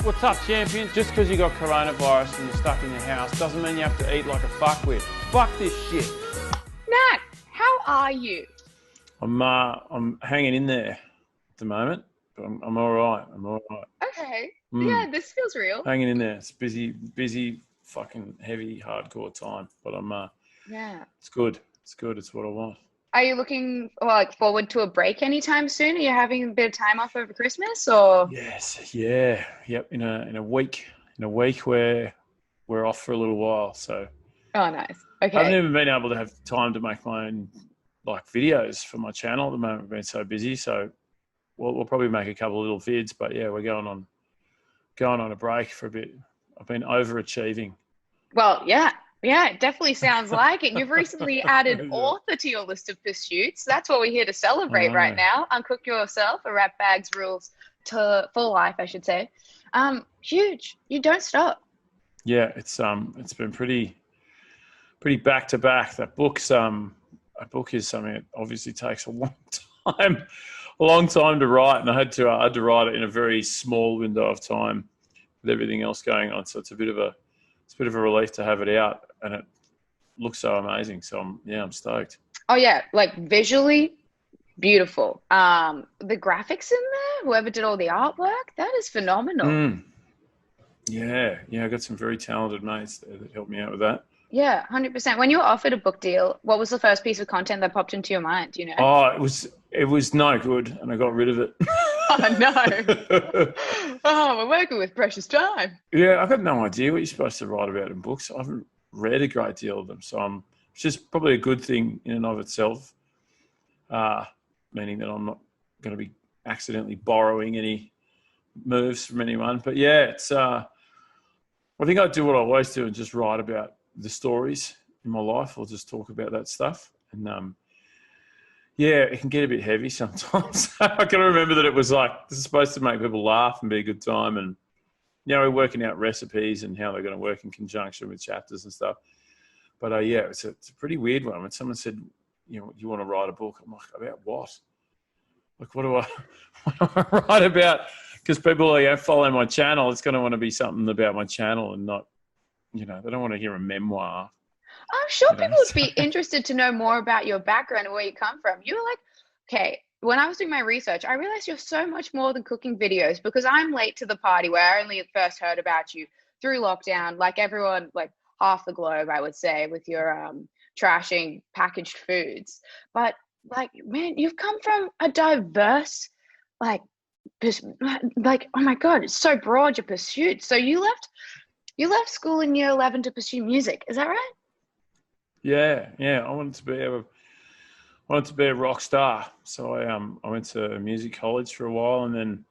What's up, champion? Just because you got coronavirus and you're stuck in your house doesn't mean you have to eat like a fuckwit. Fuck this shit. Nat, how are you? I'm hanging in there at the moment, but I'm all right. I'm all right. Okay. Yeah, this feels real. Hanging in there. It's busy, fucking heavy, hardcore time. But Yeah. it's good. It's good. It's what I want. Are you looking forward to a break anytime soon? Are you having a bit of time off over Christmas or? Yes. Yeah. Yep. In a week. In a week where we're off for a little while. So Oh, nice. I haven't Okay. even been able to have time to make my own videos for my channel at the moment. We've been so busy. So we'll probably make a couple of little vids. But yeah, we're going on a break for a bit. I've been overachieving. Well, yeah. Yeah, it definitely sounds like it. You've recently added author to your list of pursuits. That's what we're here to celebrate right now. Uncook yourself, a Ratbags rules to full life, I should say. Huge. You don't stop. Yeah, it's been pretty back to back. That book is something that obviously takes a long time to write, and I had to write it in a very small window of time with everything else going on. So it's a bit of a relief to have it out, and it looks so amazing. So I'm stoked. Oh yeah, like visually beautiful. The graphics in there, whoever did all the artwork, that is phenomenal. Yeah, I got some very talented mates there that helped me out with that. Yeah, 100%. When you were offered a book deal, what was the first piece of content that popped into your mind? Do you know? Oh, it was no good, and I got rid of it. Oh no. Oh, we're working with precious time. Yeah, I've got no idea what you're supposed to write about in books. I haven't read a great deal of them, so it's just probably a good thing in and of itself, meaning that I'm not going to be accidentally borrowing any moves from anyone. But yeah, it's I think I do what I always do and just write about the stories in my life, or just talk about that stuff. And yeah, it can get a bit heavy sometimes. I can remember that it was like, this is supposed to make people laugh and be a good time, and we're working out recipes and how they're going to work in conjunction with chapters and stuff. But yeah, it's a pretty weird one. When someone said, you want to write a book, I'm like, about what? Like, what do I write about? Because people are following my channel. It's going to want to be something about my channel, and not, they don't want to hear a memoir. I'm sure people would be interested to know more about your background and where you come from. You were like, okay, when I was doing my research, I realized you're so much more than cooking videos, because I'm late to the party where I only first heard about you through lockdown, like everyone, like half the globe, I would say, with your trashing packaged foods. But like, man, you've come from a diverse, oh my God, it's so broad, your pursuit. So you left school in year 11 to pursue music. Is that right? Yeah. I wanted to be a rock star. So I went to music college for a while, and then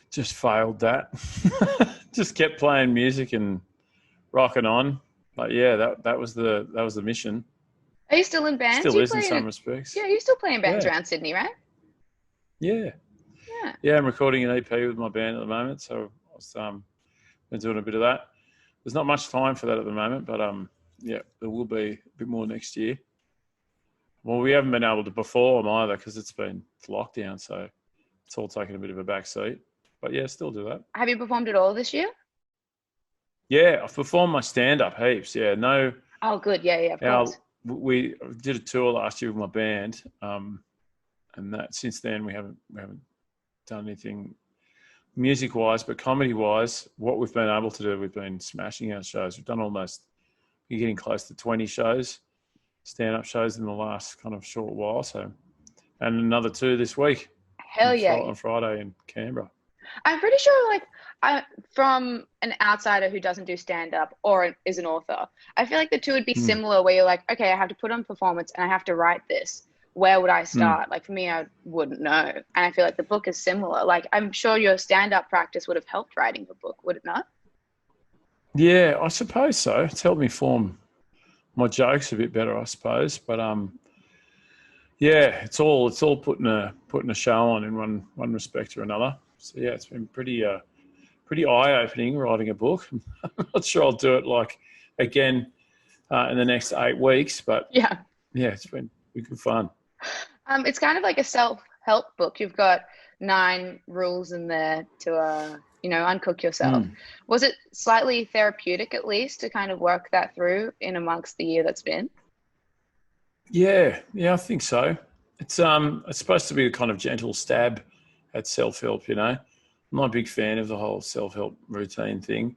just failed that. Just kept playing music and rocking on. But yeah, that was the mission. Are you still in bands? Still is in some respects. Yeah, you're still playing bands around Sydney, right? Yeah. Yeah, I'm recording an EP with my band at the moment, so I was been doing a bit of that. There's not much time for that at the moment, but yeah, there will be a bit more next year. Well, we haven't been able to perform either because it's been lockdown, so it's all taken a bit of a back seat. But yeah, still do that. Have you performed at all this year? Yeah, I've performed my stand-up heaps. Yeah, no. Oh, good. Yeah, of course. We did a tour last year with my band, and that since then we haven't done anything music-wise, but comedy-wise, what we've been able to do, we've been smashing our shows. We've done you're getting close to 20 shows, stand-up shows in the last kind of short while. So, and another 2 this week. Hell yeah. On Friday in Canberra. I'm pretty sure, from an outsider who doesn't do stand-up or is an author, I feel like the two would be similar, where you're like, okay, I have to put on performance and I have to write this. Where would I start? Like, for me, I wouldn't know. And I feel like the book is similar. Like, I'm sure your stand-up practice would have helped writing the book, would it not? Yeah, I suppose so. It's helped me form my jokes a bit better, I suppose. But yeah, it's all putting a show on in one respect or another. So yeah, it's been pretty eye-opening writing a book. I'm not sure I'll do it again in the next 8 weeks, but yeah, it's been good fun. It's kind of like a self-help book. You've got 9 rules in there to uncook yourself. Was it slightly therapeutic at least to kind of work that through in amongst the year that's been? Yeah, I think so. It's supposed to be a kind of gentle stab at self-help, I'm not a big fan of the whole self-help routine thing,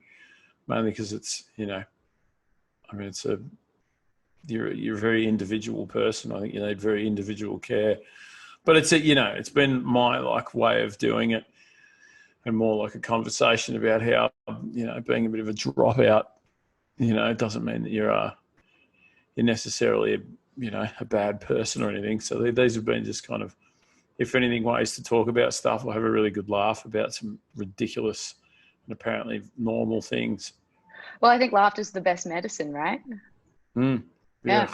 mainly because it's, it's you're a very individual person. I think you need very individual care. But it's been my way of doing it, and more like a conversation about how, being a bit of a dropout, it doesn't mean that you're necessarily a bad person or anything. So these have been just kind of, if anything, ways to talk about stuff or have a really good laugh about some ridiculous and apparently normal things. Well, I think laughter is the best medicine, right? Yeah.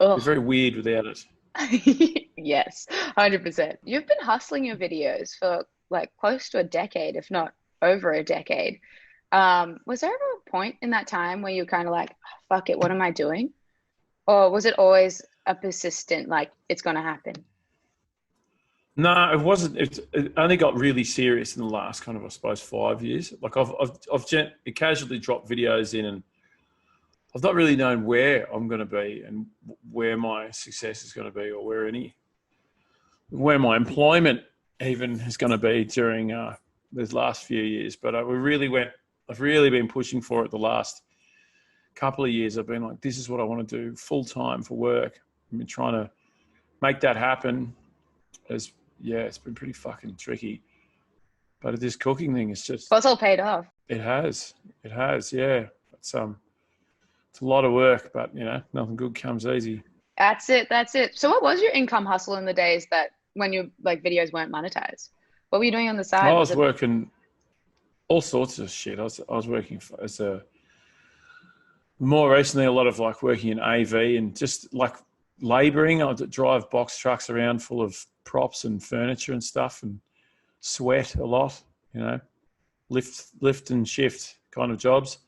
It's very weird without it. Yes, 100%. You've been hustling your videos for close to a decade, if not over a decade. Was there ever a point in that time where you were kind of like, oh, fuck it, what am I doing? Or was it always a persistent, it's going to happen? No, it wasn't. It only got really serious in the last kind of, I suppose, 5 years. I've casually dropped videos in, and I've not really known where I'm going to be and where my success is going to be, or where my employment even is going to be during these last few years. But I've really been pushing for it the last couple of years. I've been like, this is what I want to do full time for work. I've been trying to make that happen. It's been pretty fucking tricky. But this cooking thing is just... Well, it's all paid off. It has, yeah. It's a lot of work, but, nothing good comes easy. That's it. So what was your income hustle in the days that when your videos weren't monetized? What were you doing on the side? I was working all sorts of shit. I was working more recently, a lot of working in AV and just labouring. I'd drive box trucks around full of props and furniture and stuff, and sweat a lot, lift and shift kind of jobs.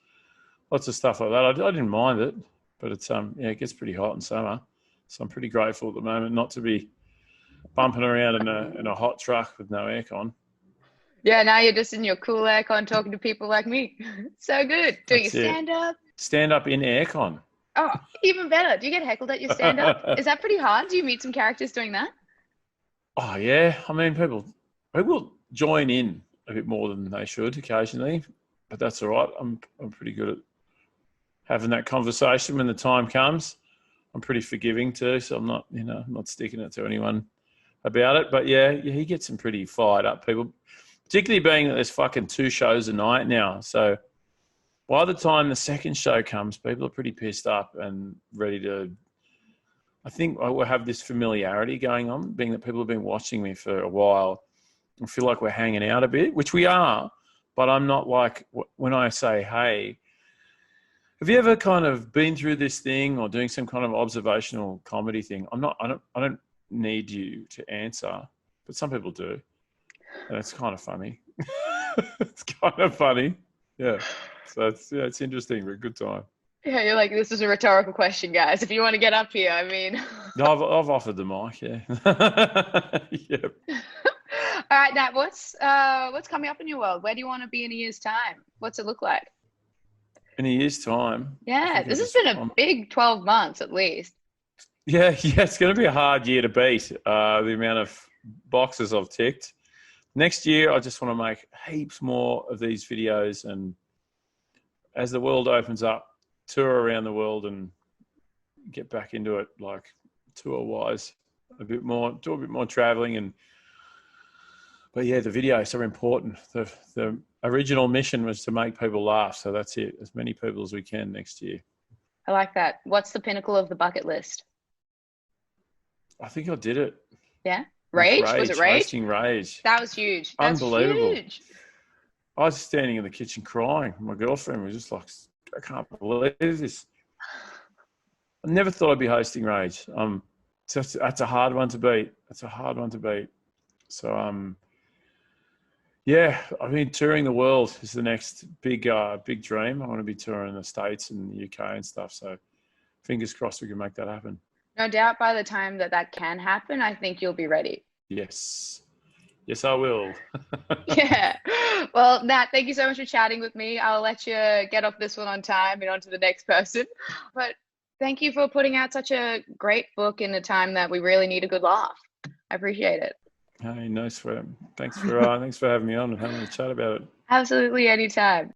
Lots of stuff like that. I didn't mind it, but it's it gets pretty hot in summer. So I'm pretty grateful at the moment not to be bumping around in a hot truck with no aircon. Yeah, now you're just in your cool aircon talking to people like me. So good. Doing your stand-up. Stand-up in aircon. Oh, even better. Do you get heckled at your stand-up? Is that pretty hard? Do you meet some characters doing that? Oh, yeah. I mean, people join in a bit more than they should occasionally, but that's all right. I'm pretty good at having that conversation when the time comes. I'm pretty forgiving too, so I'm not sticking it to anyone about it. But yeah, he gets some pretty fired up people, particularly being that there's fucking 2 shows a night now. So by the time the second show comes, people are pretty pissed up and ready to... I think I will have this familiarity going on, being that people have been watching me for a while and feel like we're hanging out a bit, which we are, but I'm not like, when I say, hey, have you ever kind of been through this thing or doing some kind of observational comedy thing? I don't need you to answer, but some people do. And it's kind of funny. It's kind of funny. Yeah. So it's interesting. We're a good time. Yeah, you're like, this is a rhetorical question, guys. If you want to get up here, I mean. No, I've offered the mic, yeah. Yep. All right, Nat, what's coming up in your world? Where do you want to be in a year's time? What's it look like? In a year's time? Yeah, this has been a big 12 months at least. Yeah, it's going to be a hard year to beat, the amount of boxes I've ticked. Next year, I just want to make heaps more of these videos, and as the world opens up, tour around the world and get back into it, tour-wise, do a bit more traveling. But yeah, the videos are important. The original mission was to make people laugh, so that's it. As many people as we can next year. I like that. What's the pinnacle of the bucket list? I think I did it. Yeah? Rage? Was it Rage? Hosting Rage. That was huge. That's unbelievable. Huge. I was standing in the kitchen crying. My girlfriend was just like, I can't believe this. I never thought I'd be hosting Rage. That's a hard one to beat. So, yeah, I mean, touring the world is the next big dream. I want to be touring the States and the UK and stuff. So fingers crossed we can make that happen. No doubt by the time that can happen, I think you'll be ready. Yes, I will. Yeah. Well, Well, Nat, thank you so much for chatting with me. I'll let you get off this one on time and on to the next person. But thank you for putting out such a great book in a time that we really need a good laugh. I appreciate it. Hey, no sweat. Thanks for having me on and having a chat about it. Absolutely, anytime.